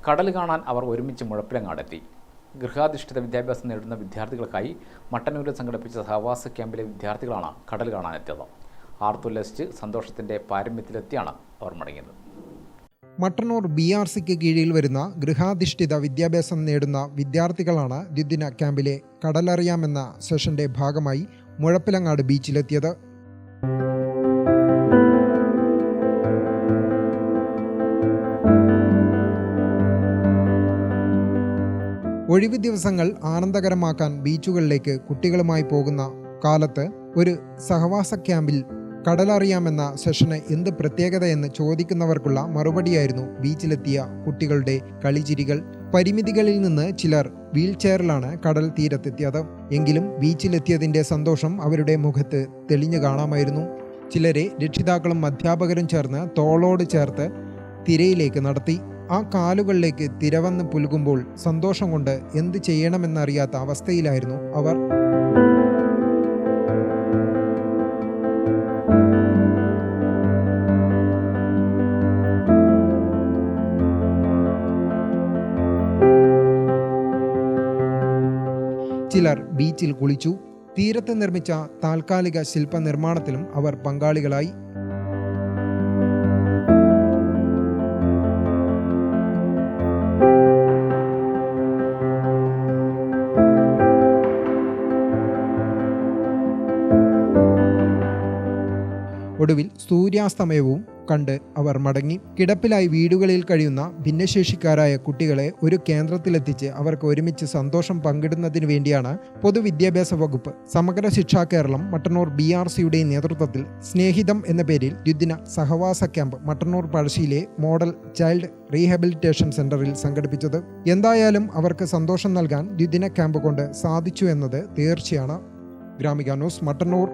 കടൽ കാണാൻ അവർ ഒരുമിച്ച് മുഴപ്പിലങ്ങാടെത്തി. ഗൃഹാധിഷ്ഠിത വിദ്യാഭ്യാസം നേടുന്ന വിദ്യാർത്ഥികൾക്കായി മട്ടന്നൂരിൽ സംഘടിപ്പിച്ച സഹവാസ ക്യാമ്പിലെ വിദ്യാർത്ഥികളാണ് കടൽ കാണാനെത്തിയത്. ആർത്തുല്ലസിച്ച് സന്തോഷത്തിൻ്റെ പാരമ്യത്തിലെത്തിയാണ് അവർ മടങ്ങിയത്. മട്ടന്നൂർ BRCക്ക് കീഴിൽ വരുന്ന ഗൃഹാധിഷ്ഠിത വിദ്യാഭ്യാസം നേടുന്ന വിദ്യാർത്ഥികളാണ് ദ്വിദിന ക്യാമ്പിലെ കടലറിയാമെന്ന സെഷന്റെ ഭാഗമായി മുഴപ്പിലങ്ങാട് ബീച്ചിലെത്തിയത്. ഒഴിവ് ദിവസങ്ങൾ ആനന്ദകരമാക്കാൻ ബീച്ചുകളിലേക്ക് കുട്ടികളുമായി പോകുന്ന കാലത്ത് ഒരു സഹവാസ ക്യാമ്പിൽ കടലറിയാമെന്ന സെഷന് എന്ത് പ്രത്യേകതയെന്ന് ചോദിക്കുന്നവർക്കുള്ള മറുപടിയായിരുന്നു ബീച്ചിലെത്തിയ കുട്ടികളുടെ കളിച്ചിരികൾ. പരിമിതികളിൽ നിന്ന് ചിലർ വീൽചെയറിലാണ് കടൽ തീരത്തെത്തിയത്. എങ്കിലും ബീച്ചിലെത്തിയതിൻ്റെ സന്തോഷം അവരുടെ മുഖത്ത് തെളിഞ്ഞു കാണാമായിരുന്നു. ചിലരെ രക്ഷിതാക്കളും അധ്യാപകരും ചേർന്ന് തോളോട് ചേർത്ത് തിരയിലേക്ക് നടത്തി. ആ കാലുകളിലേക്ക് തിരവന്ന് പുലുകുമ്പോൾ സന്തോഷം കൊണ്ട് എന്ത് ചെയ്യണമെന്നറിയാത്ത അവസ്ഥയിലായിരുന്നു അവർ. ചിലർ ബീച്ചിൽ കുളിച്ചു. തീരത്ത് നിർമ്മിച്ച താൽക്കാലിക ശില്പ നിർമ്മാണത്തിലും അവർ പങ്കാളികളായി. ഒടുവിൽ സൂര്യാസ്തമയവും കണ്ട് അവർ മടങ്ങി. കിടപ്പിലായി വീടുകളിൽ കഴിയുന്ന ഭിന്നശേഷിക്കാരായ കുട്ടികളെ ഒരു കേന്ദ്രത്തിലെത്തിച്ച് അവർക്ക് ഒരുമിച്ച് സന്തോഷം പങ്കിടുന്നതിന് വേണ്ടിയാണ് പൊതുവിദ്യാഭ്യാസ വകുപ്പ് സമഗ്ര ശിക്ഷാ കേരളം മട്ടന്നൂർ BRCയുടെ നേതൃത്വത്തിൽ സ്നേഹിതം എന്ന പേരിൽ ദ്വിദിന സഹവാസ ക്യാമ്പ് മട്ടന്നൂർ പഴശ്ശിയിലെ മോഡൽ ചൈൽഡ് റീഹാബിലിറ്റേഷൻ സെന്ററിൽ സംഘടിപ്പിച്ചത്. എന്തായാലും അവർക്ക് സന്തോഷം നൽകാൻ ദ്വിദിന ക്യാമ്പ് കൊണ്ട് സാധിച്ചു എന്നത് തീർച്ചയാണ്. ഗ്രാമിക ന്യൂസ്, മട്ടന്നൂർ.